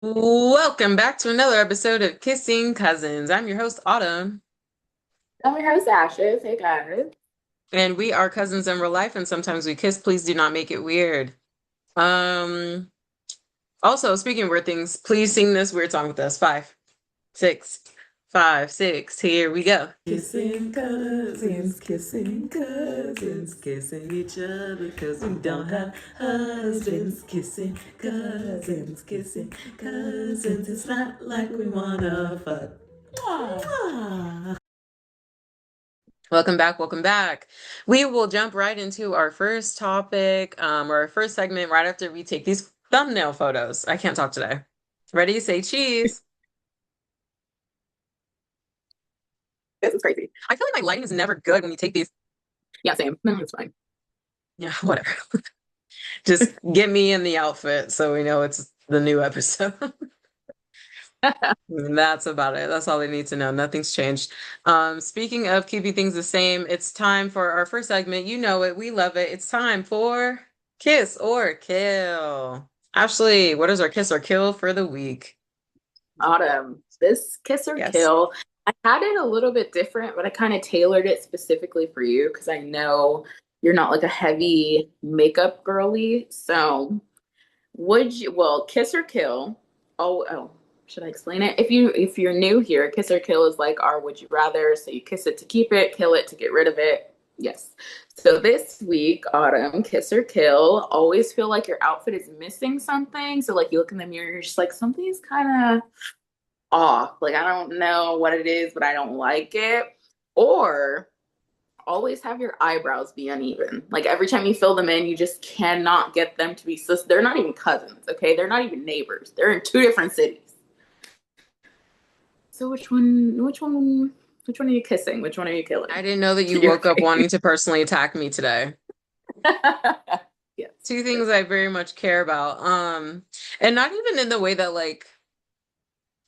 Welcome back to another episode of Kissing Cousins. I'm your host, Autumn, I'm your host, Ashes. Hey, guys. and we are cousins in real life, and sometimes we kiss. Please do not make it weird. Um, Also, speaking of weird things, please sing this weird song with us. 5, 6, 5, 6. Here we go. Kissing cousins, kissing each other because we don't have husbands. Kissing cousins. It's not like we wanna fuck. Mwah. Welcome back. Welcome back. We will jump right into our first topic, or our first segment right after we take these thumbnail photos. I can't talk today. Ready? Say cheese. This is crazy. I feel like my lighting is never good when you take these. Yeah, same. No, it's fine. Yeah, whatever. Just get me in the outfit so we know it's the new episode. And that's about it. That's all they need to know. Nothing's changed. Speaking of keeping things the same, it's time for our first segment. You know it. We love it. It's time for Kiss or Kill. Ashley, what is our kiss or kill for the week? Autumn, this kiss or Yes. kill, I had it a little bit different, but I kind of tailored it specifically for you because I know you're not like a heavy makeup girly. So, kiss or kill? Oh, should I explain it? If you're new here, kiss or kill is like our would you rather. So you kiss it to keep it, kill it to get rid of it. Yes. So this week, Autumn, kiss or kill, always feel like your outfit is missing something. So like you look in the mirror, you're just like something's kind of off. Like I don't know what it is, but I don't like it. Or always have your eyebrows be uneven. Like every time you fill them in, you just cannot get them to be sis. They're not even cousins, okay? They're not even neighbors. They're in two different cities. So which one are you kissing? Which one are you I killing? didn't know that you You're woke up okay. wanting to personally attack me today. Yes. Two things I very much care about. And not even in the way that like,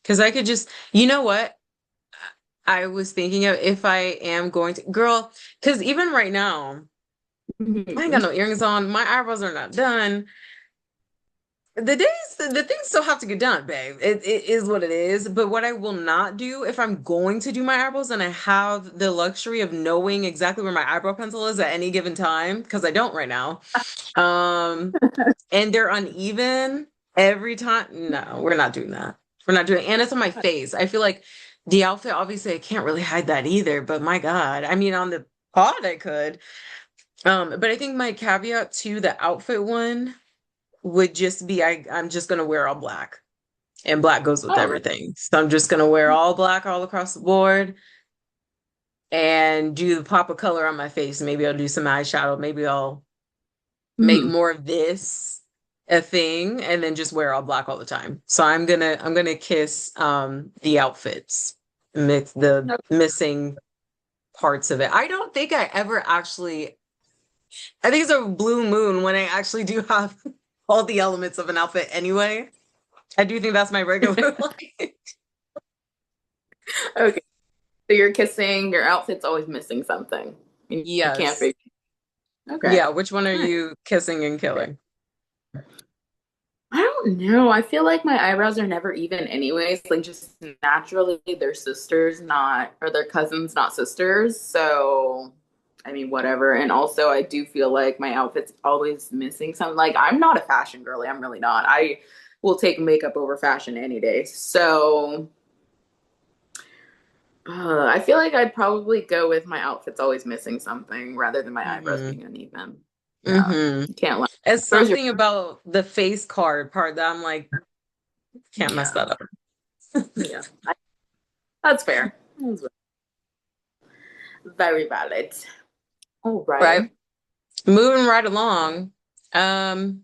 because I could just, you know what? I was thinking of if I am going to, girl, because even right now, I ain't got Mhm. no earrings on. My eyebrows are not done. The things still have to get done, babe. It is what it is. But what I will not do if I'm going to do my eyebrows and I have the luxury of knowing exactly where my eyebrow pencil is at any given time, because I don't right now. Um, and they're uneven every time. No, we're not doing that. We're not doing it. And it's on my face. I feel like the outfit, obviously, I can't really hide that either, but my God. I mean, on the pod I could. But I think my caveat to the outfit one would just be I'm just gonna wear all black. And black goes with Oh, everything. So I'm just gonna wear all black all across the board and do the pop of color on my face. Maybe I'll do some eyeshadow. Maybe I'll make mhm. more of this a thing and then just wear all black all the time. So I'm gonna kiss the outfits, mix the missing parts of it. I don't think I ever actually I think it's a blue moon when I actually do have all the elements of an outfit anyway. I do think that's my regular life. Okay. So you're kissing, your outfit's always missing something. You can't Yes. figure. Okay. Yeah, which one are All right. you kissing and killing? I don't know. I feel like my eyebrows are never even anyways. Like just naturally they're sisters, not or they're cousins, not sisters. So I mean whatever. And also I do feel like my outfit's always missing something. Like I'm not a fashion girly. I'm really not. I will take makeup over fashion any day. So I feel like I'd probably go with my outfit's always missing something rather than my eyebrows Mm-hmm. being uneven. Yeah. Mm-hmm. Can't lie. It's Where's your something about the face card part that I'm like, can't mess yeah. that up. Yeah. That's fair. That's very valid. Right. Alrighty. Moving right along. Um,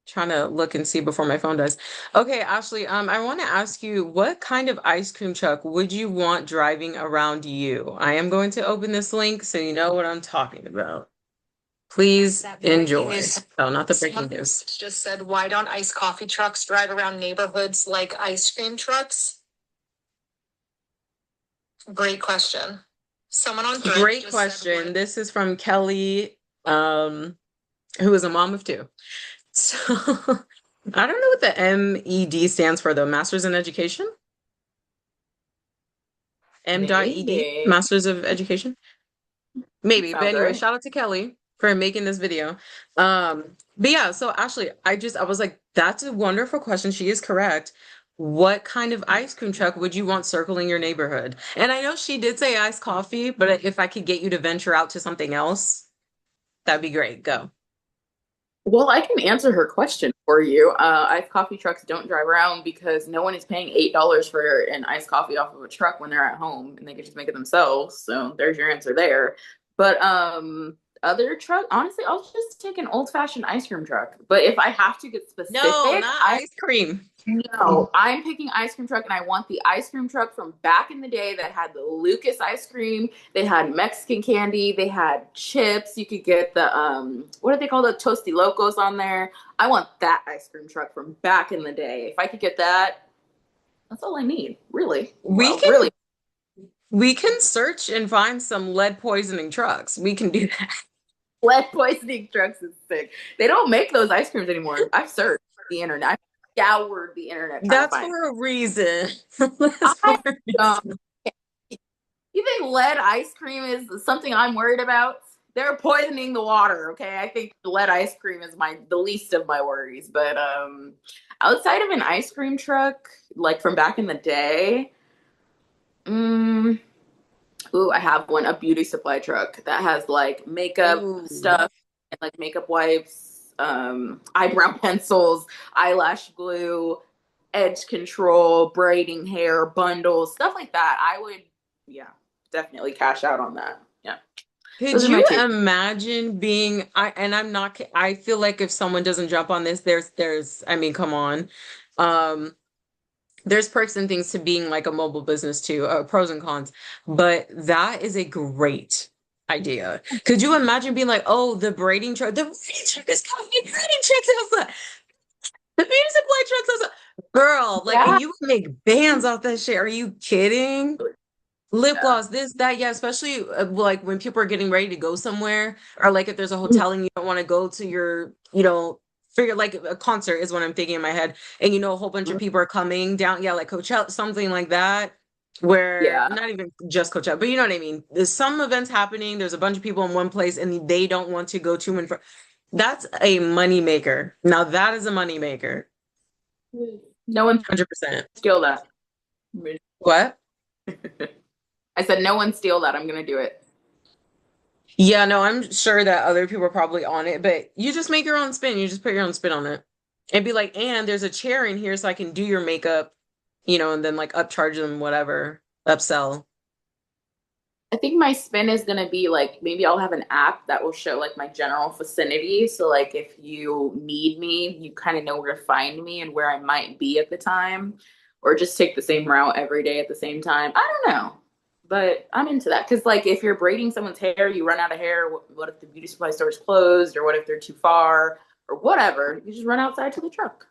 Trying to look and see before my phone does. Okay, Ashley, I want to ask you, what kind of ice cream truck would you want driving around you? I am going to open this link so you know what I'm talking about. Please That breaking enjoy. news. Oh, not the breaking Someone news. just said, why don't ice coffee trucks drive around neighborhoods like ice cream trucks? Great question. Someone on Threads Great just said, question. This is from Kelly, who is a mom of two. So I don't know what the MED stands for though. Masters in Education? M.ED, Maybe. Masters of Education? Maybe. But Sounds anyway, right. shout out to Kelly for making this video. But yeah, so Ashley, I was like, that's a wonderful question. She is correct. What kind of ice cream truck would you want circling your neighborhood? And I know she did say iced coffee, but if I could get you to venture out to something else, that'd be great. Go. Well, I can answer her question for you. Iced coffee trucks don't drive around because no one is paying $8 for an iced coffee off of a truck when they're at home and they can just make it themselves. So there's your answer there. But other truck, honestly, I'll just take an old-fashioned ice cream truck. But if I have to get No, specific, not I ice cream. no, I'm picking ice cream truck, and I want the ice cream truck from back in the day that had the Lucas ice cream. They had Mexican candy. They had chips. You could get the what do they call the Toasty Locos on there? I want that ice cream truck from back in the day. If I could get that, that's all I need, really. We Well, can really, we can search and find some lead poisoning trucks. We can do that. lead poisoning trucks is sick. They don't make those ice creams anymore. I've searched the internet. I've scoured the internet trying to That's find. for a reason. That's for I a don't. reason. You think lead ice cream is something I'm worried about? They're poisoning the water, okay? I think lead ice cream is my the least of my worries. But outside of an ice cream truck, like from back in the day, mm, ooh, I have one, a beauty supply truck that has like makeup Ooh. stuff and like makeup wipes, eyebrow pencils, eyelash glue, edge control, braiding hair, bundles, stuff like that. I would, yeah, definitely cash out on that. Yeah. Could Those are my you two. imagine being and I'm not I feel like if someone doesn't jump on this, there's I mean, come on. Um, there's perks and things to being like a mobile business too, pros and cons. But that is a great idea. Could you imagine being like, oh, the braiding truck is coming, the braiding truck's outside, the beauty supply truck's outside. Girl, like, and Yeah. you would make bands off that shit. Are you kidding? Lip Yeah. gloss, this, that, yeah, especially like when people are getting ready to go somewhere, or like if there's a hotel and you don't want to go to your, figure like a concert is what I'm thinking in my head, and a whole bunch of people are coming down, yeah, like Coachella, something like that, where Yeah. not even just Coachella, but you know what I mean. There's some events happening, there's a bunch of people in one place, and they don't want to go to and fro. That's a money maker. Now that is a money maker, No one 100%. steal that. What? I said no one steal that. I'm gonna do it. Yeah, no, I'm sure that other people are probably on it, but you just make your own spin. You just put your own spin on it. And be like, and there's a chair in here so I can do your makeup, and then like upcharge them, whatever, upsell. I think my spin is gonna be like maybe I'll have an app that will show like my general vicinity. So like if you need me, you kind of know where to find me and where I might be at the time, or just take the same route every day at the same time. I don't know, but I'm into that because like if you're braiding someone's hair, you run out of hair. What if the beauty supply store is closed, or what if they're too far, or whatever? You just run outside to the truck.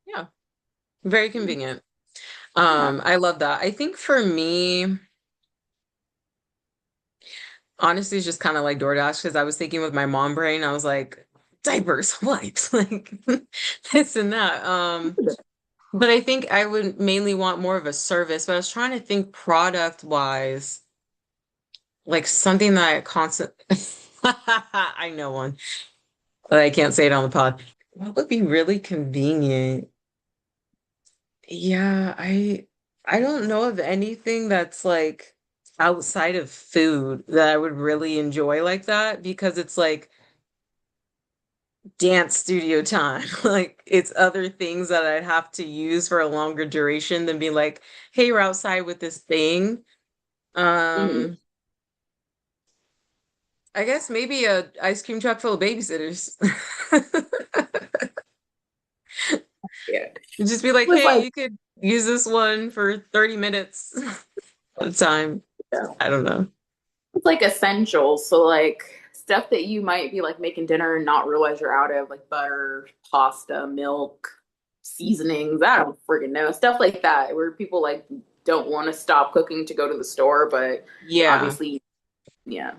Yeah, very convenient. Yeah. I love that. I think for me, honestly, it's just kind of like DoorDash because I was thinking with my mom brain, I was like, diapers, wipes, like this and that. But I think I would mainly want more of a service, but I was trying to think product wise. Like something that I constant I know one, but I can't say it on the pod. What would be really convenient? Yeah, I don't know of anything that's like outside of food that I would really enjoy like that because it's like dance studio time. Like it's other things that I'd have to use for a longer duration than be like, hey, we're outside with this thing. Mhm. Um, I guess maybe a ice cream truck full of babysitters. Yeah. And just be like, It was hey, like, you could use this one for 30 minutes at a time. yeah. I don't know. It's like essentials. So like stuff that you might be like making dinner and not realize you're out of, like butter, pasta, milk, seasonings. I don't freaking know. Stuff like that where people like don't want to stop cooking to go to the store, but Yeah. obviously, yeah,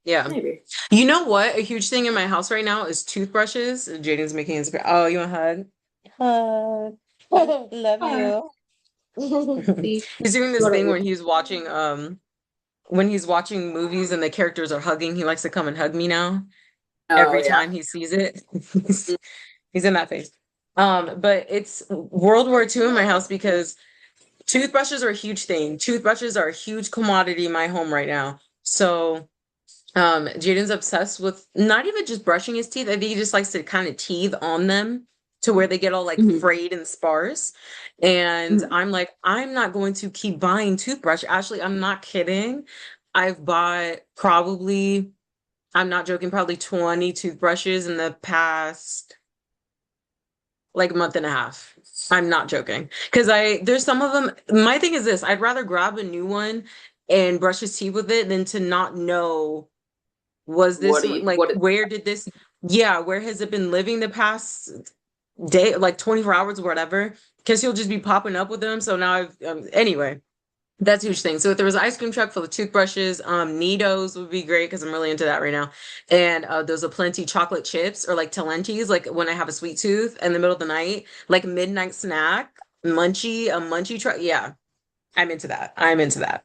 Yeah. maybe. You know what? A huge thing in my house right now is toothbrushes. Jaden's making his. Oh, you want a hug? Hug. Love Uh, you. see, He's doing this go thing to when he's watching movies and the characters are hugging, he likes to come and hug me now oh every yeah. time he sees it. He's in that phase. But it's World War II in my house because toothbrushes are a huge thing. Toothbrushes are a huge commodity in my home right now. So Jaden's obsessed with not even just brushing his teeth. I think he just likes to kind of teeth on them to where they get all like Mhm. frayed and sparse. And Mhm. I'm like, I'm not going to keep buying toothbrush. Actually, I'm not kidding. I've bought probably, I'm not joking, probably 20 toothbrushes in the past like month and a half. I'm not joking. Because there's some of them, my thing is this, I'd rather grab a new one and brush his teeth with it than to not know was What this do you? like What is? where did this yeah, where has it been living the past day, like 24 hours or whatever? Because he'll just be popping up with them. So now anyway, that's a huge thing. So if there was an ice cream truck full of toothbrushes, Nidos would be great because I'm really into that right now. And those are plenty chocolate chips or like Talentis, like when I have a sweet tooth in the middle of the night, like midnight snack, a munchie truck. Yeah, I'm into that. I'm into that.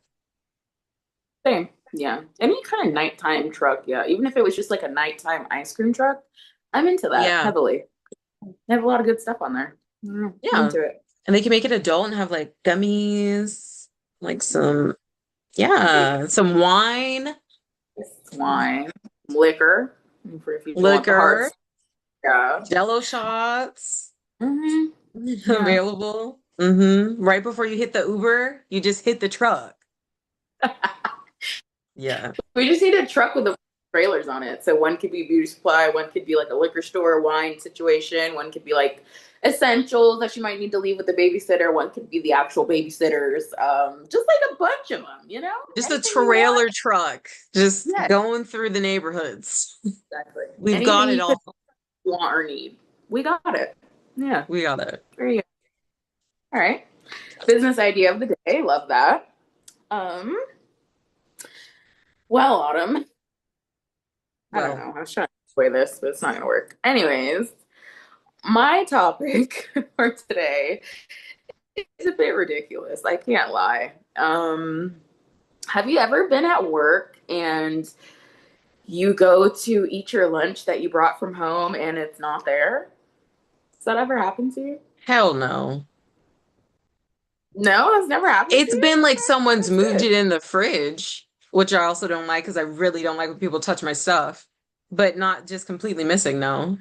Same. Yeah. Any kind of nighttime truck. Yeah. Even if it was just like a nighttime ice cream truck, I'm into that Yeah. heavily. They have a lot of good stuff on there. I'm Yeah. into it. And they can make it adult and have like gummies, like some, yeah, some wine, Wine, liquor, for if you want the hard liquor, stuff. Yeah. Jello shots Yeah. available. Right before you hit the Uber, you just hit the truck. Yeah. We just need a truck with the trailers on it. So one could be beauty supply, one could be like a liquor store, wine situation, one could be like essentials that you might need to leave with the babysitter, one could be the actual babysitters. Just like a bunch of them, Just a anything you want. trailer truck, just Yeah, going through the neighborhoods. exactly. We've got Anything it you could all. want or need, we got it. Yeah, We got it. there you go. All right, business idea of the day. Love that. Um, well, Autumn. I don't Well, know. I was trying to explain this, but it's not gonna work. Anyways, my topic for today is a bit ridiculous. I can't lie. Have you ever been at work and you go to eat your lunch that you brought from home and it's not there? Does that ever happen to you? hell no. No, that's never happened to It's you? been like Okay, someone's that's moved good. it in the fridge, which I also don't like because I really don't like when people touch my stuff, but not just completely missing, no.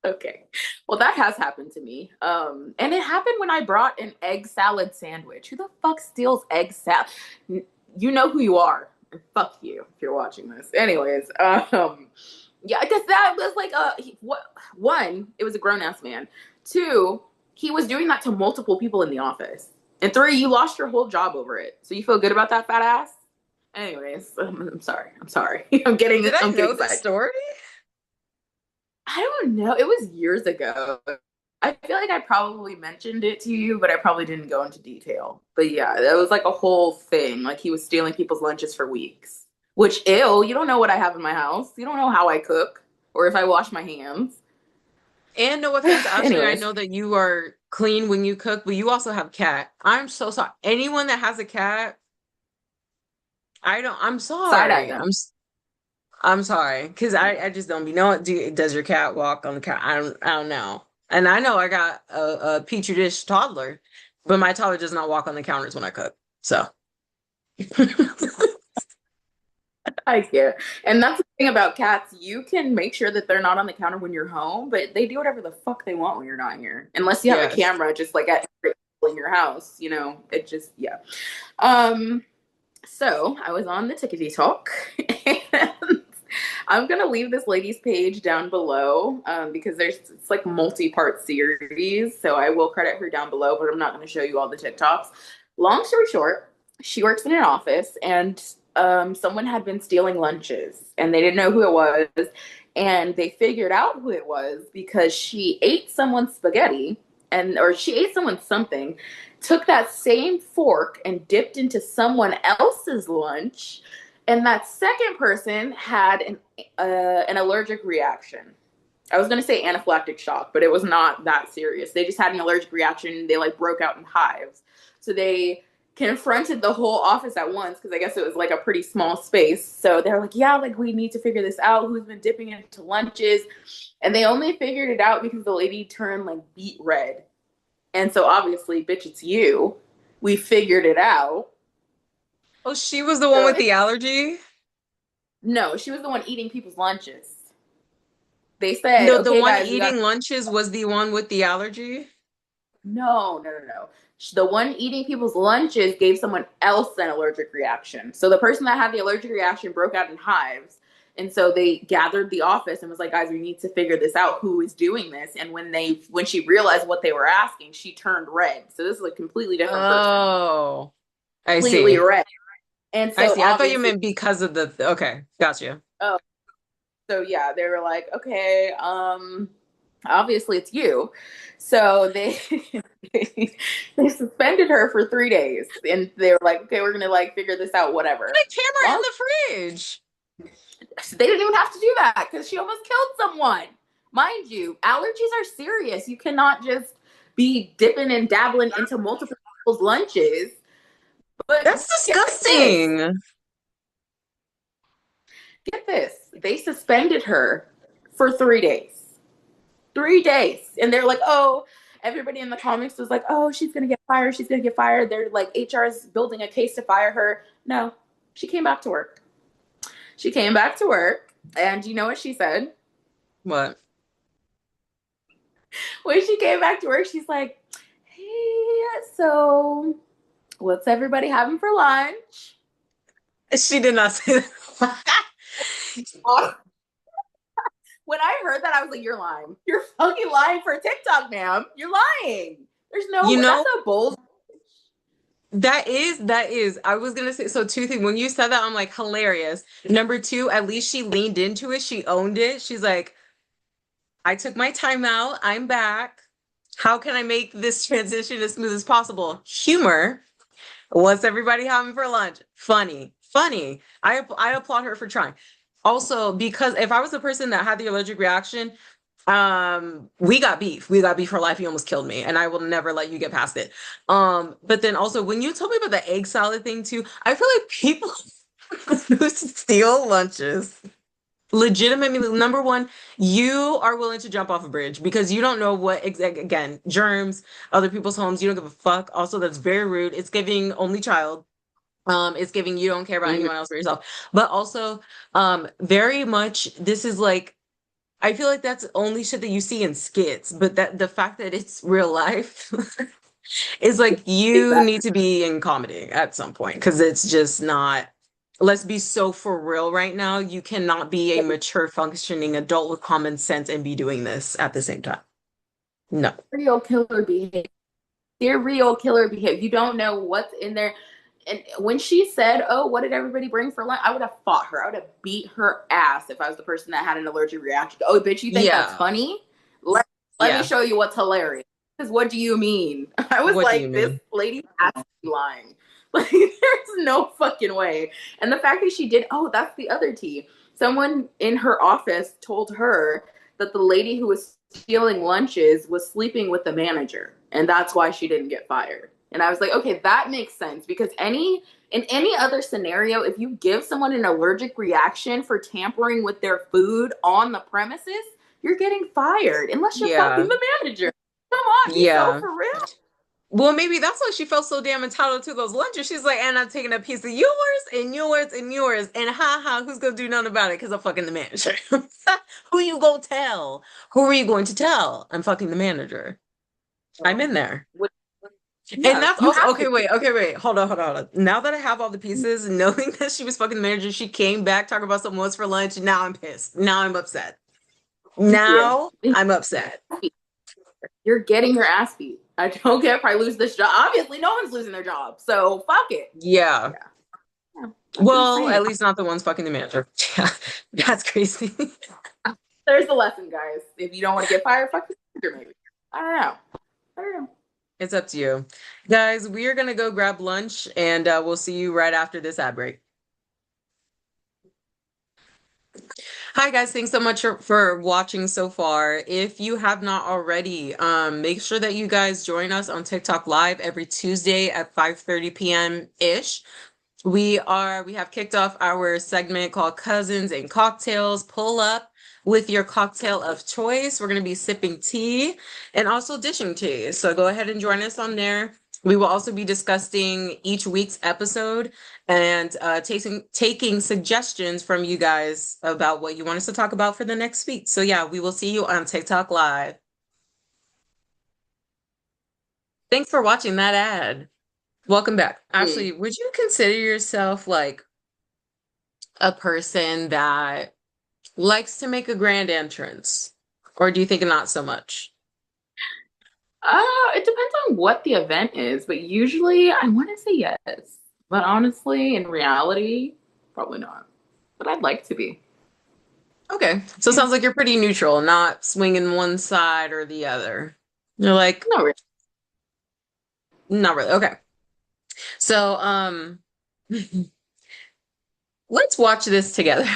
Okay. Well, that has happened to me. And it happened when I brought an egg salad sandwich. Who the fuck steals egg salad? You know who you are. Fuck you if you're watching this. Anyways, yeah, because that was like one, it was a grown ass man. Two, he was doing that to multiple people in the office. And three, you lost your whole job over it. So you feel good about that fat ass? Anyways, I'm sorry. I'm sorry. Did I I'm know getting this excited. story? I don't know. It was years ago. I feel like I probably mentioned it to you, but I probably didn't go into detail. But yeah, that was like a whole thing. Like he was stealing people's lunches for weeks. Which, ew, you don't know what I have in my house. You don't know how I cook or if I wash my hands. And no offense, Ashley, I Anyways, know that you are clean when you cook, but you also have cat. I'm so sorry. Anyone that has a cat, I'm side eye sorry. them. I'm sorry. Because I just don't be know does your cat walk on the couch? I don't know. And I know I got a petri dish toddler, but my toddler does not walk on the counters when I cook. So I care. And that's the thing about cats. You can make sure that they're not on the counter when you're home, but they do whatever the fuck they want when you're not here. Unless you have a yes. camera just like at in your house, it just yeah. Um So I was on the Tickety Talk, and I'm gonna leave this lady's page down below because it's like multi-part series, so I will credit her down below, but I'm not gonna show you all the TikToks. Long story short, she works in an office, and someone had been stealing lunches, and they didn't know who it was, and they figured out who it was because she ate someone's spaghetti, or she ate someone's something, took that same fork and dipped into someone else's lunch, and that second person had an allergic reaction. I was gonna say anaphylactic shock, but it was not that serious. They just had an allergic reaction. They like broke out in hives. So they confronted the whole office at once because I guess it was like a pretty small space. So they're like, yeah, like we need to figure this out. Who's been dipping into lunches? And they only figured it out because the lady turned like beet red. And so obviously, bitch, it's you. We figured it out. Oh, she was the one So with the allergy? no, she was the one eating people's lunches. They said, The okay, one guys, we got eating lunches was the one with the allergy? no. The one eating people's lunches gave someone else an allergic reaction. So the person that had the allergic reaction broke out in hives. And so they gathered the office and was like, guys, we need to figure this out. Who is doing this? And when she realized what they were asking, she turned red. So this is a completely different person. Oh, I Completely see. red. And I so see. I thought you obviously, meant because of the okay, gotcha. oh, so yeah, they were like, okay, obviously it's you. So they they suspended her for 3 days, and they were like, okay, we're gonna like figure this out, Put whatever. a camera in Long, the fridge. they didn't even have to do that because she almost killed someone. Mind you, allergies are serious. You cannot just be dipping and dabbling into multiple people's lunches. But That's get this, disgusting. get this. They suspended her for 3 days. 3 days. And they're like, oh, everybody in the comics was like, oh, she's going to get fired. She's going to get fired. They're like, HR is building a case to fire her. No, she came back to work. She came back to work. And you know what she said? What? When she came back to work, she's like, hey, so what's everybody having for lunch? She did not say that. When I heard that, I was like, you're lying. You're fucking lying for TikTok, ma'am. You're lying. There's You no, know, that's a bold. that is. I was gonna say so two things. When you said that, I'm like hilarious. Number two, at least she leaned into it. She owned it. She's like, I took my time out. I'm back. How can I make this transition as smooth as possible? Humor. What's everybody having for lunch? Funny, funny. I applaud her for trying. Also, because if I was the person that had the allergic reaction, we got beef. We got beef for life. You almost killed me, and I will never let you get past it. But then also when you told me about the egg salad thing too, I feel like people who steal lunches legitimately, number one, you are willing to jump off a bridge because you don't know what exact again, germs, other people's homes, you don't give a fuck. Also, that's very rude. It's giving only child. It's giving you don't care about Mhm. anyone else but yourself. But also, very much this is like I feel like that's only shit that you see in skits, but that the fact that it's real life is like you Exactly. need to be in comedy at some point because it's just not. Let's be so for real right now. You cannot be a mature, functioning adult with common sense and be doing this at the same time. No. Serial killer behavior. Serial killer behavior. You don't know what's in there. And when she said, "Oh, what did everybody bring for lunch?" I would have fought her. I would have beat her ass if I was the person that had an allergic reaction. Oh, bitch, you think that's Yeah. funny? Let Let me Yeah. show you what's hilarious. Because what do you mean? I was What do you like, this mean? lady has to be lying. Like, there's no fucking way. And the fact that she did, oh, that's the other tea. Someone in her office told her that the lady who was stealing lunches was sleeping with the manager, and that's why she didn't get fired. And I was like, okay, that makes sense because in any other scenario, if you give someone an allergic reaction for tampering with their food on the premises, you're getting fired unless you're fucking Yeah. the manager. Come on, be so Yeah. for real. Well, maybe that's why she felt so damn entitled to those lunches. She's like, and I'm taking a piece of yours and yours and yours. And ha ha, who's gonna do nothing about it? Because I'm fucking the manager. Who you gonna tell? Who are you going to tell? I'm fucking the manager. I'm in there. And Yeah, that's you also have to. okay, wait. Hold on. Now that I have all the pieces, knowing that she was fucking the manager, she came back talking about something else for lunch. Now I'm pissed. Now I'm upset. Yeah. Now I'm upset. You're getting your ass beat. I don't care if I lose this job. Obviously, no one's losing their job. So fuck it. Yeah. Yeah. Yeah. That's Well, insane. at least not the ones fucking the manager. Yeah, that's crazy. There's the lesson, guys. If you don't want to get fired, fuck the manager, maybe. I don't know. I don't know. It's up to you. Guys, we are going to go grab lunch and we'll see you right after this ad break. Hi guys, thanks so much for watching so far. If you have not already, make sure that you guys join us on TikTok Live every Tuesday at 5:30 p.m. ish. We have kicked off our segment called Cousins and Cocktails. Pull up with your cocktail of choice. We're going to be sipping tea and also dishing tea. So go ahead and join us on there. We will also be discussing each week's episode and taking suggestions from you guys about what you want us to talk about for the next week. So yeah, we will see you on TikTok Live. Thanks for watching that ad. Welcome back. Mm. Ashley, would you consider yourself like a person that likes to make a grand entrance? Or do you think not so much? It depends on what the event is, but usually I want to say yes. But honestly, in reality, probably not. But I'd like to be. Okay. So it Yeah. sounds like you're pretty neutral, not swinging one side or the other. You're like, No, really. not really. Okay. So, let's watch this together.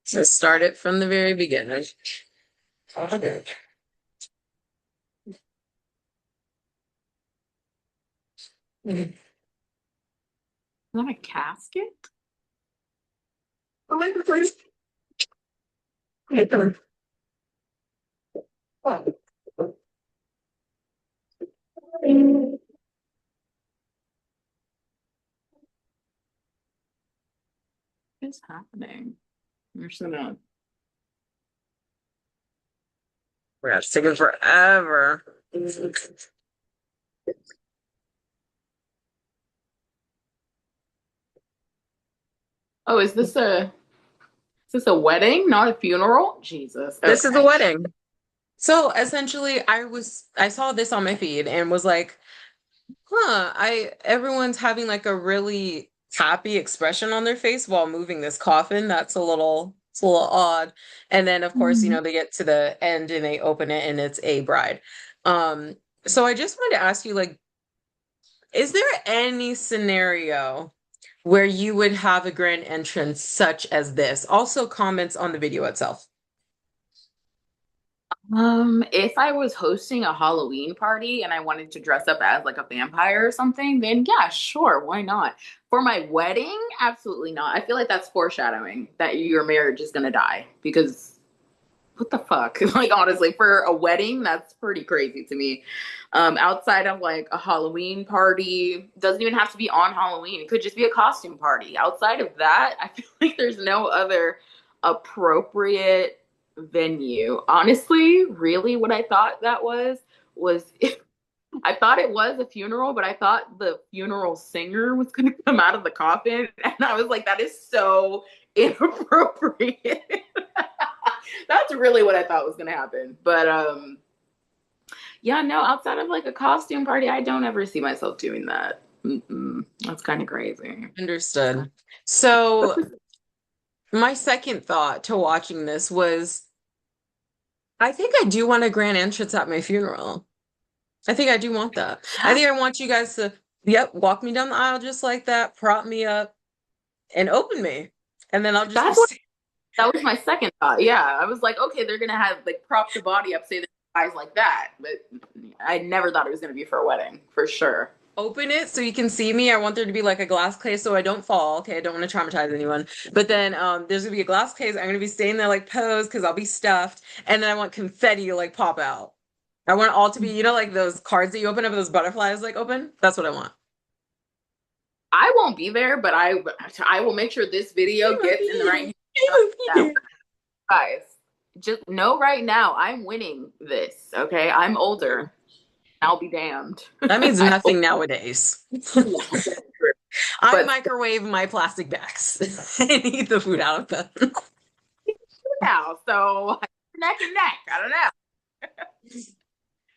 So start it from the very beginning. Is that a casket? What is happening? We're just gonna. Yeah, it's taking forever. Oh, is this a wedding, not a funeral? Jesus. This is a Okay. wedding. So essentially, I saw this on my feed and was like, huh, I everyone's having like a really happy expression on their face while moving this coffin. It's a little odd. And then of course, Mhm. they get to the end and they open it and it's a bride. Um, so I just wanted to ask you, like, is there any scenario where you would have a grand entrance such as this? Also comments on the video itself. If I was hosting a Halloween party and I wanted to dress up as like a vampire or something, then yeah, sure, why not? For my wedding, absolutely not. I feel like that's foreshadowing that your marriage is gonna die because what the fuck? Like honestly, for a wedding, that's pretty crazy to me. Outside of like a Halloween party, doesn't even have to be on Halloween. It could just be a costume party. Outside of that, I feel like there's no other appropriate venue. Honestly, really what I thought that was I thought it was a funeral, but I thought the funeral singer was going to come out of the coffin and I was like that is so inappropriate. That's really what I thought was gonna happen. But yeah, no, outside of like a costume party, I don't ever see myself doing that. Mm-mm. That's kind of crazy. Understood. So my second thought to watching this was I think I do want a grand entrance at my funeral. I think I do want that. I Yeah, think I want you guys to, yep, walk me down the aisle just like that, prop me up, and open me. And then I'll just be that's what that was my second thought. Yeah, I was like, okay, they're gonna have like prop the body up, say the eyes like that, but I never thought it was gonna be for a wedding for sure. open it so you can see me. I want there to be like a glass case so I don't fall. Okay, I don't want to traumatize anyone. But then there's gonna be a glass case. I'm gonna be staying there like pose because I'll be stuffed. And then I want confetti to like pop out. I want it all to be, like those cards that you open up, those butterflies like open. That's what I want. I won't be there, but I will make sure this video gets in the right hands. Guys, just know right now I'm winning this. Okay, I'm older. I'll be damned. That means I hope nothing nowadays. that's true. I But microwave my plastic bags and eat the food out of them. now, so neck and neck. I don't know.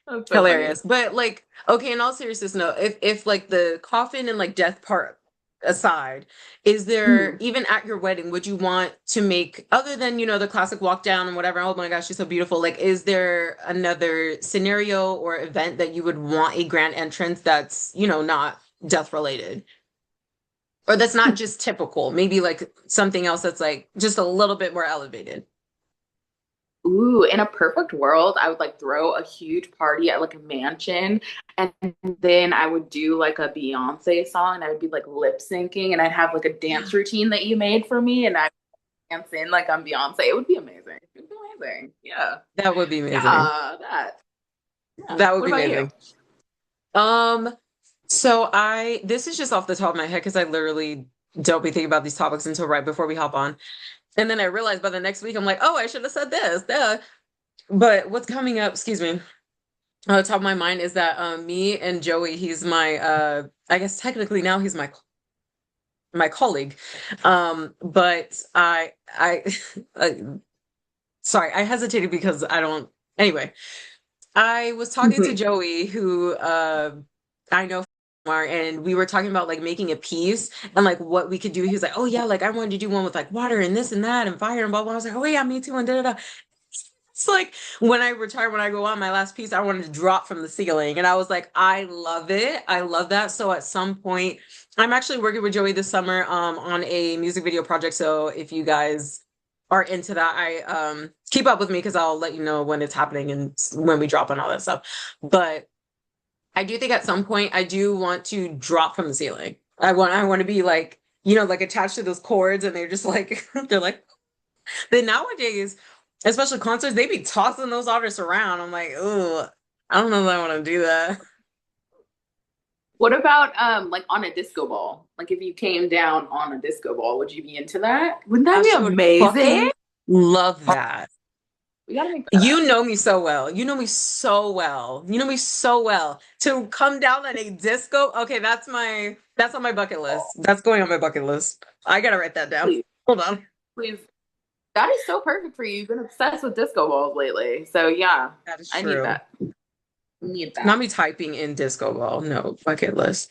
That's so funny. Hilarious. But like, okay, in all seriousness, no, if like the coffin and like death part aside, is there Hmm. even at your wedding, would you want to make other than, the classic walk down and whatever, oh my gosh, she's so beautiful. Like, is there another scenario or event that you would want a grand entrance that's, not death related? Or that's not just typical. Maybe like something else that's like just a little bit more elevated. Ooh, in a perfect world, I would like throw a huge party at like a mansion, and then I would do like a Beyonce song, and I would be like lip syncing, and I'd have like a dance routine that you made for me, and I dance in like I'm Beyonce. It would be amazing. It would be amazing. Yeah. That would be amazing. Yeah, that. Yeah. That would What be about you? amazing. So this is just off the top of my head because I literally don't be thinking about these topics until right before we hop on. And then I realized by the next week, I'm like, oh, I should have said this. Duh. But what's coming up, excuse me, on the top of my mind is that me and Joey, he's my I guess technically now he's my colleague. But I uh, sorry, I hesitated because I don't anyway. I was talking to Joey, who I know and we were talking about like making a piece and like what we could do. He was like, "Oh yeah, like I wanted to do one with like water and this and that and fire and blah blah." I was like, "Oh yeah, me too." And da da da. It's like when I retire, when I go on my last piece, I wanted to drop from the ceiling, and I was like, "I love it. I love that." So at some point, I'm actually working with Joey this summer on a music video project. So if you guys are into that, I keep up with me because I'll let you know when it's happening and when we drop and all that stuff. But I do think at some point I do want to drop from the ceiling. I want to be like, like attached to those cords and they're just like they're like then nowadays, especially concerts, they be tossing those artists around. I'm like, oh, I don't know if I want to do that. What about like on a disco ball? Like if you came down on a disco ball, would you be into that? Wouldn't that be Actually would amazing? fucking love that. We gotta make that You up. know me so well. You know me so well. You know me so well. To come down on a disco, okay, that's on my bucket list. That's going on my bucket list. I gotta write that down. Please, Hold on. please. That is so perfect for you. You've been obsessed with disco balls lately. So yeah, That is I need true. that. Need Not that. me typing in disco ball. No, bucket list.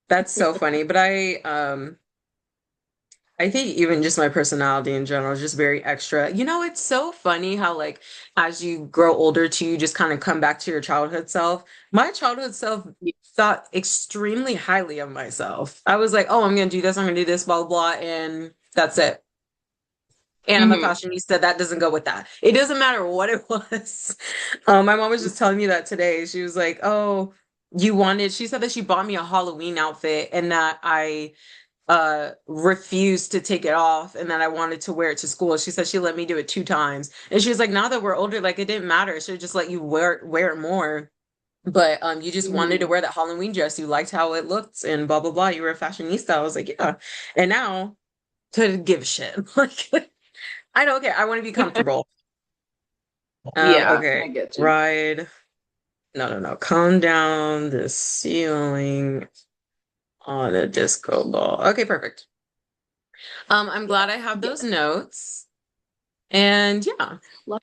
That's so funny. But I think even just my personality in general is just very extra. It's so funny how like as you grow older too, you just kind of come back to your childhood self. My childhood self thought extremely highly of myself. I was like, oh, I'm gonna do this, I'm gonna do this, blah, blah, blah, and that's it. And I'm a Hmm. fashionista. That doesn't go with that. It doesn't matter what it was. My mom was just telling me that today. She was like, oh, she said that she bought me a Halloween outfit and that I refused to take it off and that I wanted to wear it to school. She said she let me do it 2 times. And she was like, now that we're older, like it didn't matter. She just let you wear it more. But you just wanted to Hmm. wear that Halloween dress. You liked how it looked and blah blah blah. You were a fashionista. I was like, yeah. And now to give a shit. Like I don't care. I want to be comfortable. Yeah, Okay. I get you. Ride. No, no, no. Calm down the ceiling on a disco ball. Okay, perfect. I'm glad I Yes, have those yes. notes. And yeah. Love,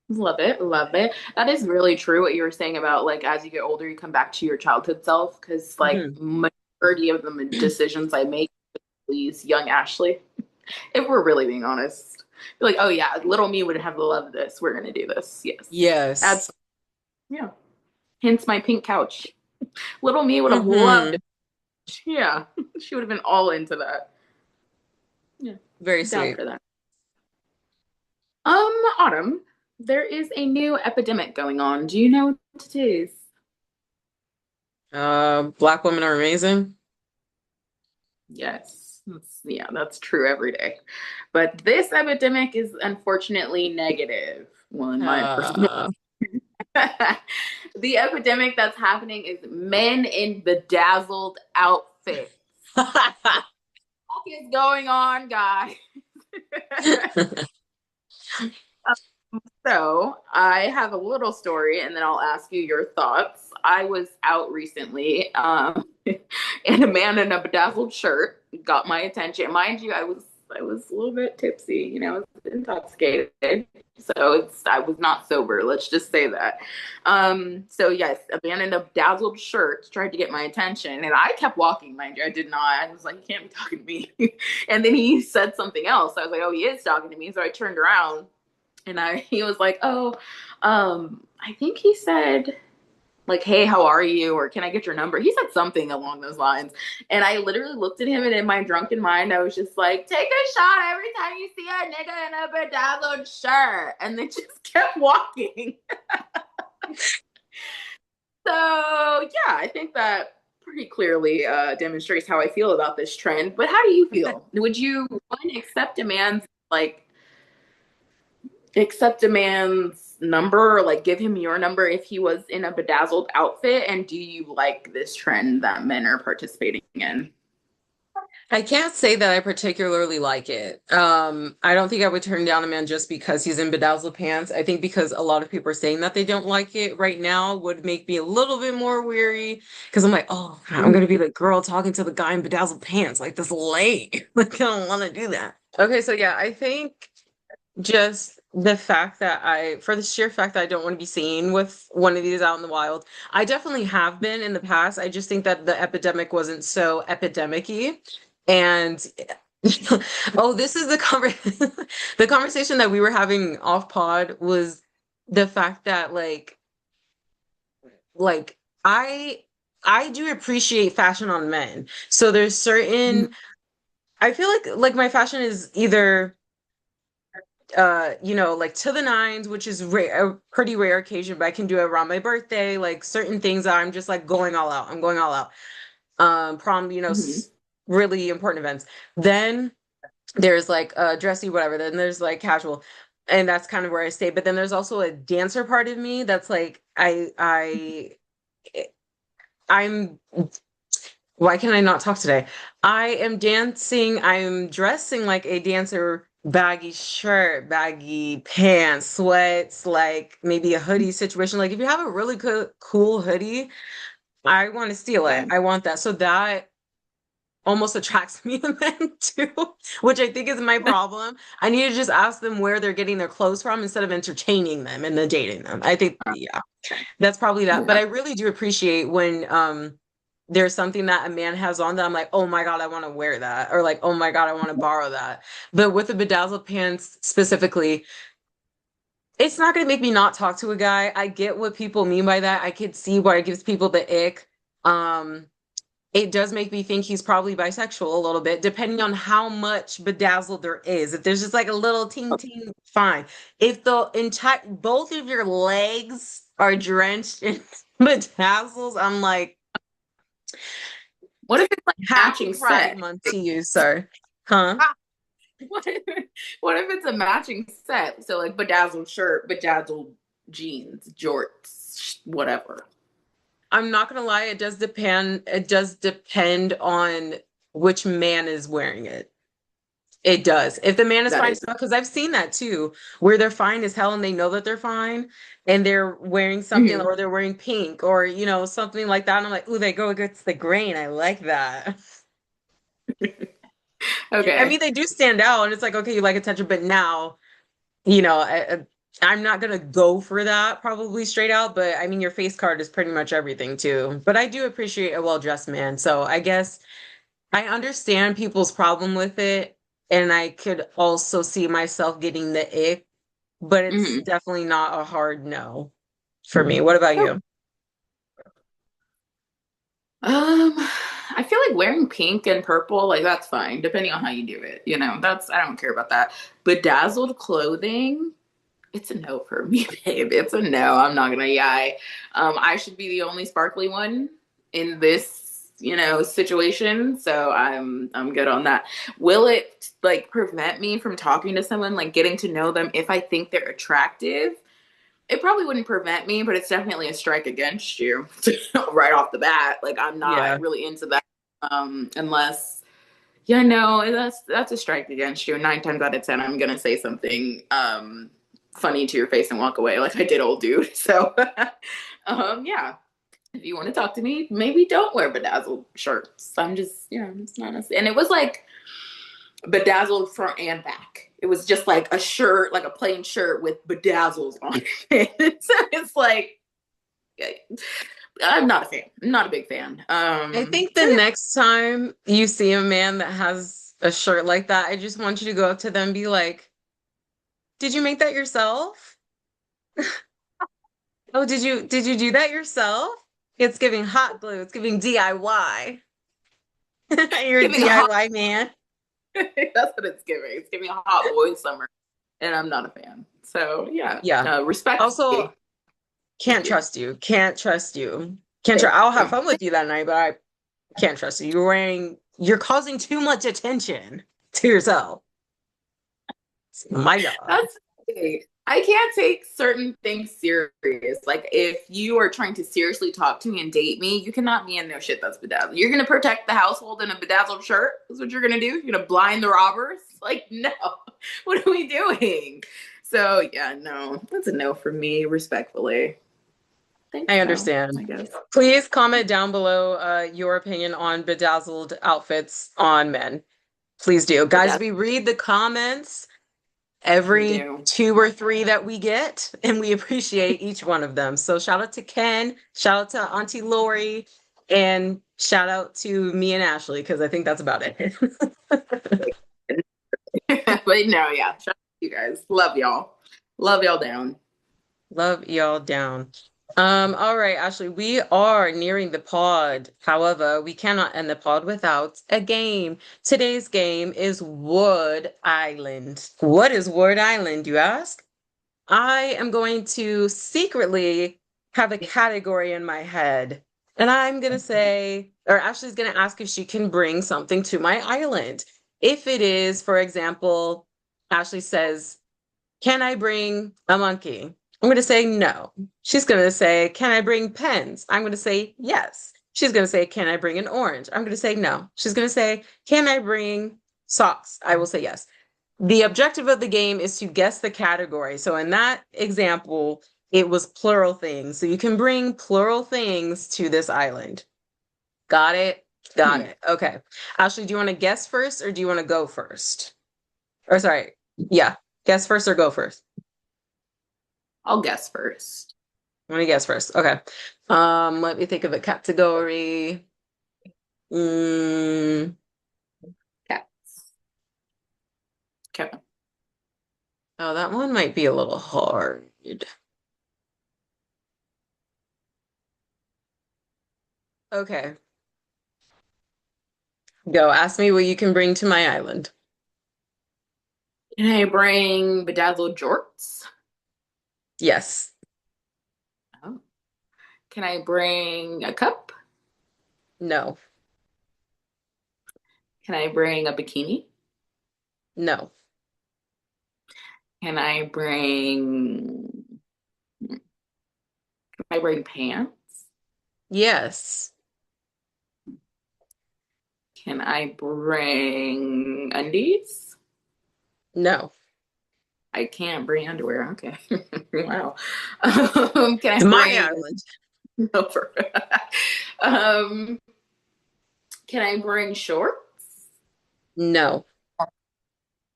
love it, love it. That is really true what you were saying about like as you get older, you come back to your childhood self because like Mhm. majority of the decisions I make please young Ashley. If we're really being honest. Be like, oh yeah, little me would have loved this. We're gonna do this. Yes. Yes. That's yeah. Hence my pink couch. Little me would have loved Hmm. it. Yeah. She would have been all into that. Yeah. Very Down sweet. for that. Autumn, there is a new epidemic going on. Do you know what it is? Black women are amazing. Yes. Yeah, that's true every day. But this epidemic is unfortunately negative. Well, in my personal Uh, the epidemic that's happening is men in bedazzled outfits. What is going on, guys? So, I have a little story and then I'll ask you your thoughts. I was out recently, and a man in a bedazzled shirt got my attention. Mind you, I was a little bit tipsy, I was intoxicated. So I was not sober, let's just say that. So yes, a man in a bedazzled shirt tried to get my attention and I kept walking, mind you. I did not. I was like, you can't be talking to me. And then he said something else. I was like, oh, he is talking to me. So I turned around and he was like, oh, I think he said like, hey, how are you? Or can I get your number? He said something along those lines. And I literally looked at him, and in my drunken mind, I was just like, take a shot every time you see a nigga in a bedazzled shirt. And then just kept walking. So, yeah, I think that pretty clearly demonstrates how I feel about this trend. But how do you feel? Would you one accept a man's like accept a man's number or like give him your number if he was in a bedazzled outfit? And do you like this trend that men are participating in? I can't say that I particularly like it. I don't think I would turn down a man just because he's in bedazzled pants. I think because a lot of people are saying that they don't like it right now would make me a little bit more weary because I'm like, oh, I'm gonna be the girl talking to the guy in bedazzled pants like this late. Like I don't want to do that. Okay, so yeah, I think just the fact that for the sheer fact that I don't want to be seen with one of these out in the wild. I definitely have been in the past. I just think that the epidemic wasn't so epidemic-y. And oh, this is the conversation that we were having off pod was the fact that like I I do appreciate fashion on men. So there's certain I feel like my fashion is either like to the nines, which is rare, a pretty rare occasion, but I can do it around my birthday, like certain things that I'm just like going all out. I'm going all out. Prom, Mm-hmm. really important events. Then there's like dressy, whatever. Then there's like casual. And that's kind of where I stay. But then there's also a dancer part of me that's like I'm why can I not talk today? I am dancing, I'm dressing like a dancer, baggy shirt, baggy pants, sweats, like maybe a hoodie situation. Like if you have a really cool hoodie, I want to steal it. Okay. I want that. So that almost attracts me to men too, which I think is my problem. I need to just ask them where they're getting their clothes from instead of entertaining them and then dating them. I think, yeah. That's probably that. But Yeah. I really do appreciate when there's something that a man has on that I'm like, oh my God, I want to wear that. Or like, oh my God, I want to borrow that. But with the bedazzled pants specifically, it's not going to make me not talk to a guy. I get what people mean by that. I could see why it gives people the ick. Um, it does make me think he's probably bisexual a little bit, depending on how much bedazzled there is. If there's just like a little ting ting, fine. If the entire both of your legs are drenched in bedazzles, I'm like, What if it's like happy matching Pride set? Month to you, sir. Huh? What if, what if it's a matching set? So like bedazzled shirt, bedazzled jeans, jorts, whatever. I'm not gonna lie, it does depend. It does depend on which man is wearing it. It does. If the man is That fine as is. hell, because I've seen that too, where they're fine as hell and they know that they're fine, and they're wearing something Mhm. or they're wearing pink or something like that. And I'm like, ooh, they go against the grain. I like that. I Okay. mean, they do stand out, and it's like, okay, you like attention, but now, you know, I'm not gonna go for that probably straight out. But I mean, your face card is pretty much everything too. But I do appreciate a well-dressed man, so I guess. I understand people's problem with it, and I could also see myself getting the ick, but it's Hmm. definitely not a hard no for me. What about you? I feel like wearing pink and purple, like that's fine, depending on how you do it. That's I don't care about that. Bedazzled clothing, it's a no for me, babe. It's a no. I'm not gonna lie. I should be the only sparkly one in this, situation. So I'm good on that. Will it like prevent me from talking to someone, like getting to know them if I think they're attractive? It probably wouldn't prevent me, but it's definitely a strike against you right off the bat. Like I'm Yeah. not really into that unless yeah, no, that's a strike against you. 9 times out of 10, I'm gonna say something funny to your face and walk away, like I did, old dude. So, yeah, if you want to talk to me, maybe don't wear bedazzled shirts. I'm just, it's not. And it was like bedazzled front and back. It was just like a shirt, like a plain shirt with bedazzles on it. So it's like I'm not a fan. I'm not a big fan. I think the So next time you see a man that has a shirt like that, I just want you to go up to them and be like, "Did you make that yourself? Oh, did you do that yourself?" It's giving hot glue. It's giving DIY. You're a Giving a hot. DIY man. That's what it's giving. It's giving a hot boy summer, and I'm not a fan. So yeah, Yeah. Also, respectfully, thank can't you. trust you. Can't trust you. Can't Thank trust. I'll have you. fun with you that night, but I can't trust you. You're causing too much attention to yourself. My God. That's I can't take certain things serious. Like if you are trying to seriously talk to me and date me, you cannot be in no shit that's bedazzled. You're gonna protect the household in a bedazzled shirt. That's what you're gonna do. You're gonna blind the robbers. Like no, what are we doing? So yeah, no, that's a no for me, respectfully. I think I so, understand. I guess. Please comment down below your opinion on bedazzled outfits on men. Please do. Guys, Bedazzled, we read the comments we every do. 2 or 3 that we get, and we appreciate each one of them. So shout out to Ken, shout out to Auntie Lori, and shout out to me and Ashley, because I think that's about it. But no, yeah. Shout out to you guys. Love y'all. Love y'all down. Love y'all down. All right, Ashley, we are nearing the pod. However, we cannot end the pod without a game. Today's game is Wood Island. What is Wood Island, you ask? I am going to secretly have a category in my head, and I'm going to say, or Ashley's going to ask if she can bring something to my island. If it is, for example, Ashley says, can I bring a monkey? I'm going to say no. She's going to say, can I bring pens? I'm going to say yes. She's going to say, can I bring an orange? I'm going to say no. She's going to say, can I bring socks? I will say yes. The objective of the game is to guess the category. So in that example, it was plural things. So you can bring plural things to this island. Got it? Got it. Okay. Ashley, do you want to guess first or do you want to go first? Or sorry. Yeah. Guess first or go first? I'll guess first. Let me guess first. Okay. Let me think of a category. Mm, Cats. Kevin. oh, that one might be a little hard. Okay. Go. Ask me what you can bring to my island. Can I bring bedazzled jorts? Yes. Oh. Can I bring a cup? No. Can I bring a bikini? No. Can I bring pants? Yes. Can I bring undies? No. I can't bring underwear. Okay. Wow. Can It's I my bring island. no for um can I bring shorts? No.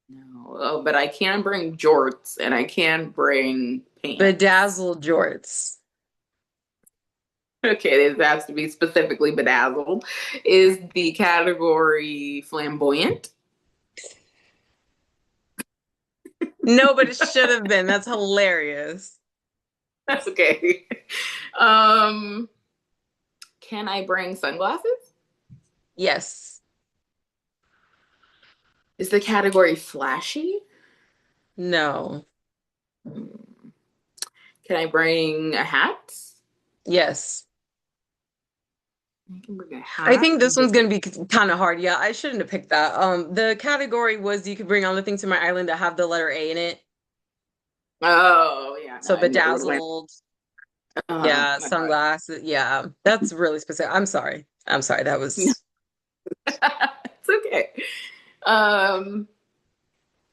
No. Oh, but I can bring jorts and I can bring pants. Bedazzled jorts. Okay, this has to be specifically bedazzled. Is the category flamboyant? No, but it should have been. That's hilarious. That's okay. Um, can I bring sunglasses? Yes. Is the category flashy? No. Hmm. Can I bring a hat? Yes. I can bring a I hat. think this one's gonna be kind of hard. Yeah, I shouldn't have picked that. The category was you could bring on the thing to my island that have the letter A in it. Oh, yeah, no, So I never would have went. bedazzled, yeah, No. sunglasses, yeah. That's really specific. I'm sorry. I'm sorry. That No. was It's okay. Um,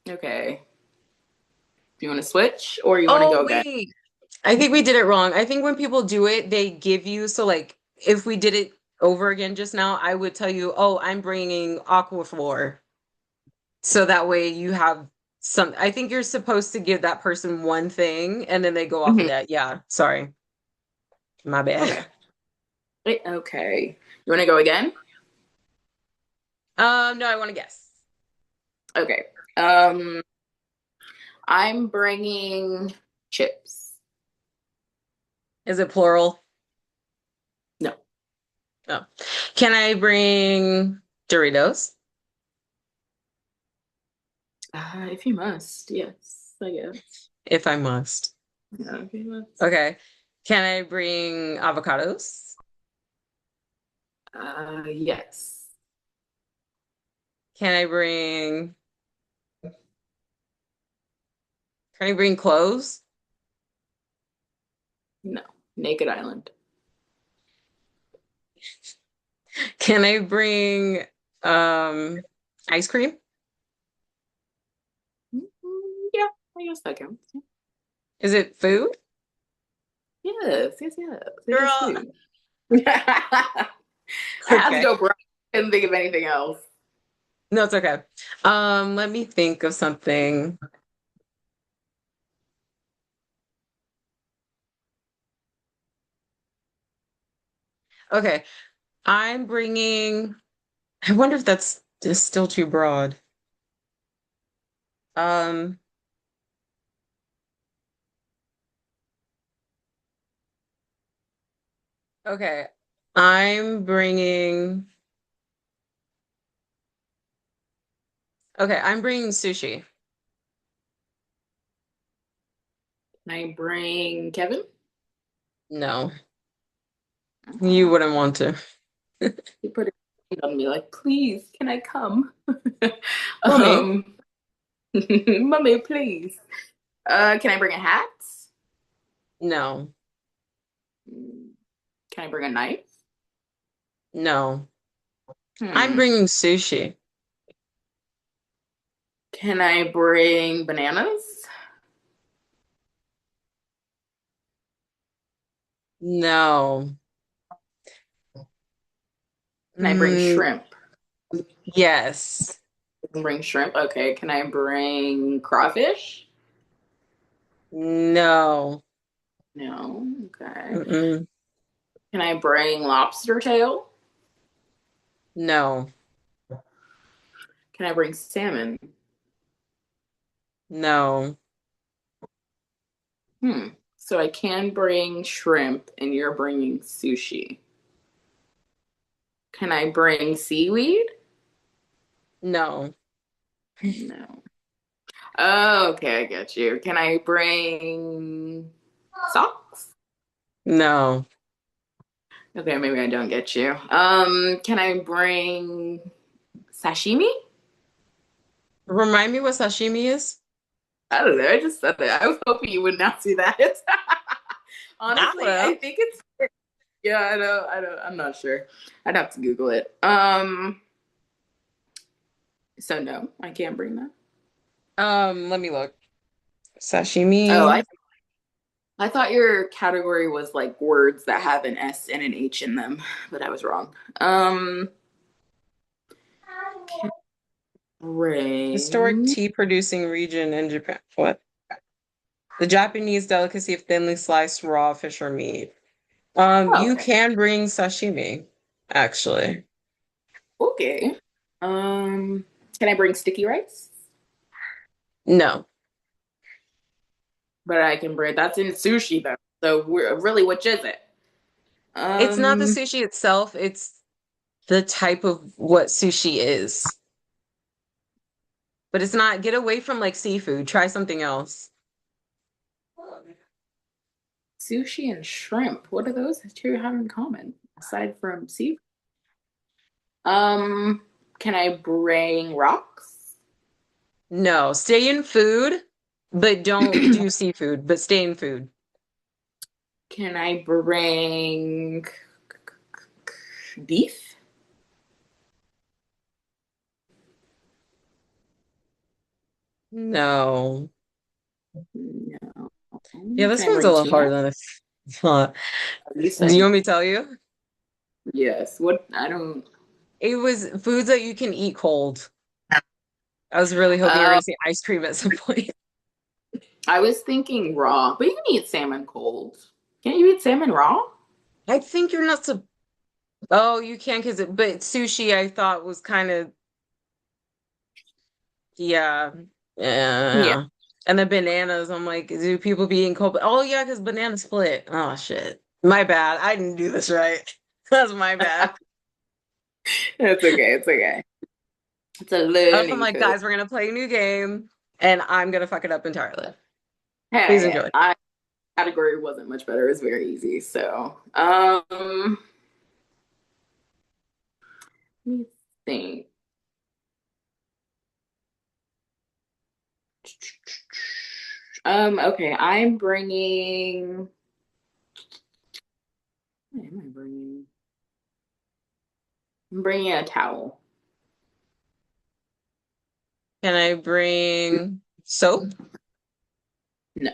okay. Do you want to switch or you want to Oh, go again? wait. I think we did it wrong. I think when people do it, they give you, so like if we did it over again just now, I would tell you, oh, I'm bringing Aquaphor. So that way you have some, I think you're supposed to give that person one thing and then they go off of Mhm. that. Yeah, sorry. My bad. Okay. Wait, okay. You want to go again? No, I want to guess. Okay. Um, I'm bringing chips. Is it plural? Oh. Can I bring Doritos? If you must, yes, I guess. If I must. Yeah, if you must. Okay. Can I bring avocados? Yes. Can I bring can I bring clothes? No. Naked Island. Can I bring ice cream? Yeah, I guess that counts. Is it food? Yes, yes, yes. It is Girl. food. I had to Okay. go broad. Couldn't think of anything else. No, it's okay. Let me think of something. Okay. I'm bringing I wonder if that's just still too broad. Um, okay. I'm bringing Okay, I'm bringing sushi. Can I bring Kevin? No, you Oh, wouldn't want to. he put a on me like, please, can I come? Mommy? um, mommy, please. Can I bring a hat? No. Mm, Can I bring a knife? No. I'm Hmm. bringing sushi. Can I bring bananas? No. Can I bring Mm, shrimp? yes. I can bring shrimp. Okay. Can I bring crawfish? No. No. Okay. Mm-mm. Can I bring lobster tail? No. Can I bring salmon? No. Hmm. So I can bring shrimp, and you're bringing sushi. Can I bring seaweed? No. No. Oh, okay, I get you. Can I bring socks? No. Okay, maybe I don't get you. Can I bring sashimi? Remind me what sashimi is? I don't know. I just said that. I was hoping you would not see that. I Honestly, don't I think it's yeah, I know, I don't I'm not sure. I'd have to Google it. So no, I can't bring that. know. Let me look. Oh, Sashimi. I thought your category was like words that have an S and an H in them, but I was wrong. Can Historic bring tea producing region in Japan. What? The Japanese delicacy of thinly sliced raw fish or meat. oh, You okay. can bring sashimi, actually. Okay. Um, can I bring sticky rice? No, But I can bring that's in sushi though. So really, which is it? it's not the Um, sushi itself, it's the type of what sushi is. But it's not, get away from like seafood. Try something else. Sushi and shrimp. What do those two have in common aside from seafood? Um, can I bring rocks? No, stay in food, but don't do seafood, but stay in food. Can I bring beef? No. No. Yeah, this Can I one's a bring little tuna? harder than I thought. You Do you said want me to tell you? yes. What? I don't. It was foods that you can eat cold. I was really hoping you were Uh, going to say ice cream at some point. I was thinking raw, but you can eat salmon cold. Can't you eat salmon raw? I think you're not so. Oh, you can because but sushi I thought was kind of yeah, Yeah. yeah. And the bananas, I'm like, do people be eating cold? Oh yeah, because banana split. Oh shit, my bad. I didn't do this right. That's my bad. It's okay. It's okay. It's a I'm learning like, curve. guys, we're gonna play a new game, and I'm gonna fuck it up entirely. Please Hey, enjoy. I category wasn't much better. It was very easy. So, let me think. Okay, I'm bringing. What am I bringing? I'm bringing a towel. Can I bring soap? No,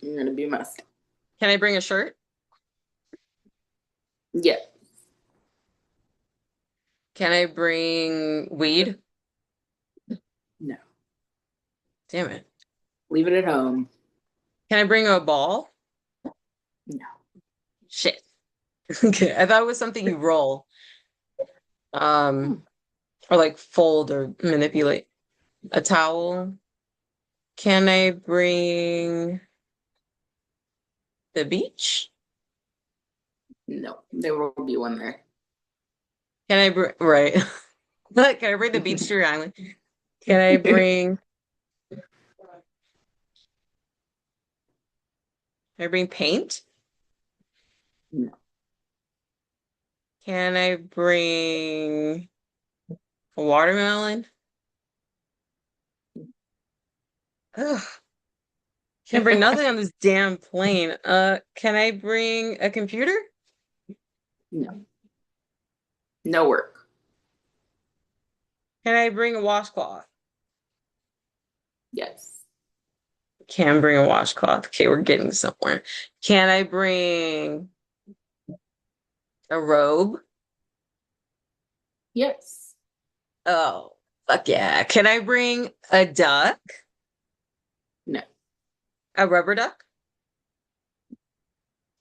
you're gonna be must. Can I bring a shirt? Yeah, Can I bring weed? no. Damn it. Leave it at home. Can I bring a ball? No. Shit. Okay, I thought it was something you roll, Hmm. um, or like fold or manipulate. A towel. Can I bring the beach? No, there will be one there. Can I bring, right? Can I bring the beach to your island? Can I bring, can I bring paint? No. Can I bring a watermelon? Ugh, can't bring nothing on this damn plane. Can I bring a computer? No. No work. Can I bring a washcloth? Yes. Can bring a washcloth. Okay, we're getting somewhere. Can I bring a robe? Yes. Oh, fuck yeah. Can I bring a duck? No. A rubber duck?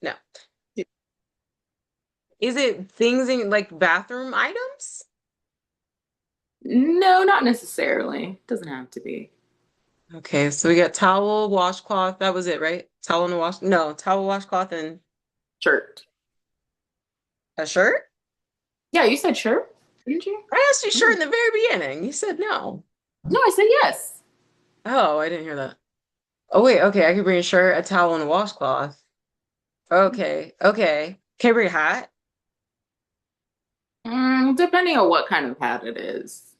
No. Is it things in like bathroom items? No, not necessarily. Doesn't have to be. Okay, so we got towel, washcloth. That was it, right? Towel and a wash. No, towel, washcloth, and Shirt. a shirt? Yeah, you said shirt, didn't you? I asked you shirt Mm. in the very beginning. You said no. No, I said yes. Oh, I didn't hear that. Oh, wait. Okay, I could bring a shirt, a towel, and a washcloth. Okay, okay. Can I bring a hat? Depending on what kind of hat it is.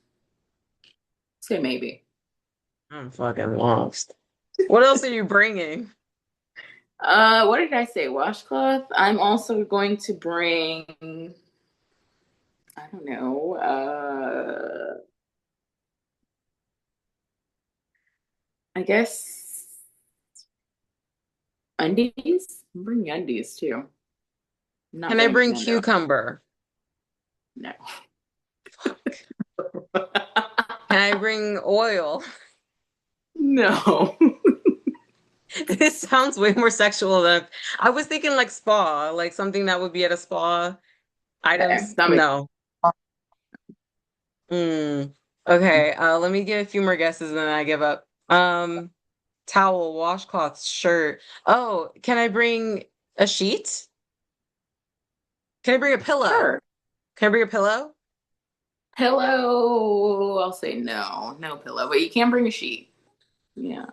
Say maybe. I'm fucking lost. What else are you bringing? What did I say? Washcloth. I'm also going to bring, I don't know, I guess undies. I'm bringing undies too. I'm not Can I bring bringing underwear. cucumber? No. Can I bring oil? No. This sounds way more sexual than I was thinking like spa, like something that would be at a spa. Okay, Items? that makes No. Mm. Okay, let me get a few more guesses and then I give up. Towel, washcloth, shirt. Oh, can I bring a sheet? Can I bring a pillow? sure. Can I bring a pillow? Pillow. I'll say no. No pillow, but you can bring a sheet. Yeah.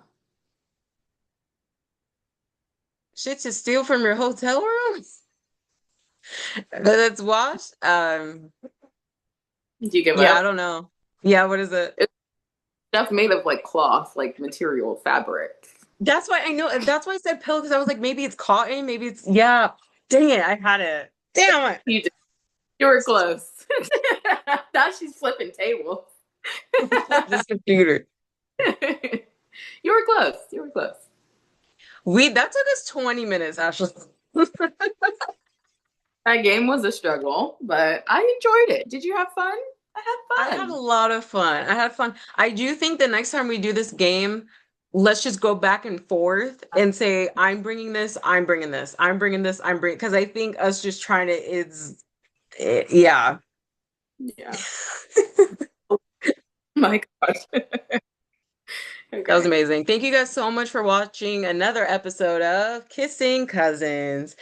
Shit to steal from your hotel room? That's washed? Do you give Yeah, I up? don't know. Yeah, what is it? It's stuff made of like cloth, like material, fabric. That's why I know. That's why I said pillow because I was like, maybe it's cotton, maybe it's yeah. Dang it, I had it. Damn You did. You were close. Now she's flipping tables. it. This computer. You were close. You were close. We that took us 20 minutes actually. That game was a struggle, but I enjoyed it. Did you have fun? I I had had a fun. lot of fun. I had fun. I do think the next time we do this game, let's just go back and forth and say, I'm bringing this, I'm bringing this, I'm bringing this, I'm bringing, because I think us just trying to, yeah. Yeah. My gosh. That was Okay. amazing. Thank you guys so much for watching another episode of Kissing Cousins.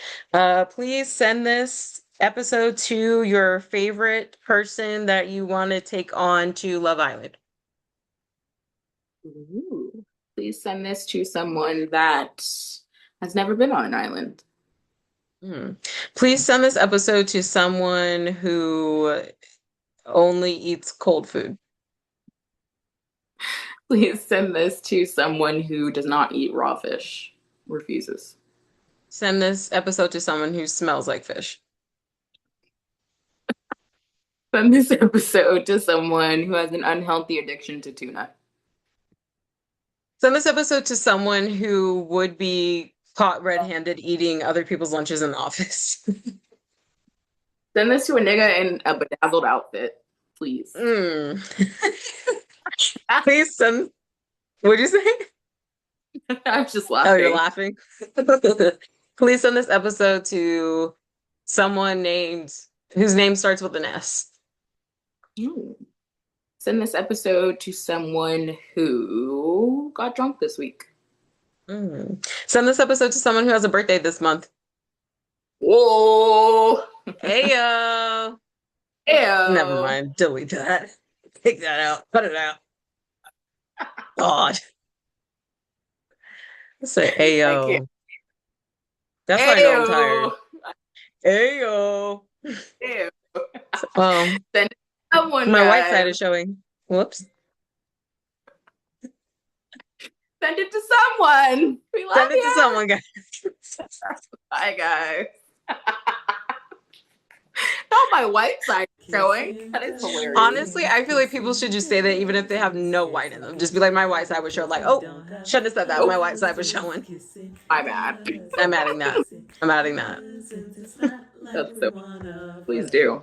Please send this Episode 2, your favorite person that you want to take on to Love Island. Ooh. Please send this to someone that has never been on an island. Hmm. Please send this episode to someone who only eats cold food. Please send this to someone who does not eat raw fish. Refuses. Send this episode to someone who smells like fish. Send this episode to someone who has an unhealthy addiction to tuna. Send this episode to someone who would be caught red-handed eating other people's lunches in the office. Send this to a nigga in a bedazzled outfit, please. Please send. What'd you say? I'm just Oh, laughing. you're laughing. Please send this episode to someone named whose name starts with an S. Ooh. Send this episode to someone who got drunk this week. Send this episode to someone who has a birthday this month. Whoa! Heyo. Ew. Never mind. Delete that. Take that out. Cut it out. God. Say ayo. That's why I know I'm tired. Ayo. Ew. Send someone, my white side is showing. Whoops. Send it to someone. We love Send it you. to someone, guys. Bye, guys. Not my white side showing. That is hilarious. Honestly, I feel like people should just say that even if they have no white in them. Just be like, my white side was showing. Like, oh, shouldn't have said that. My white side was showing. My bad. I'm adding that. I'm adding that. That's so. Please do.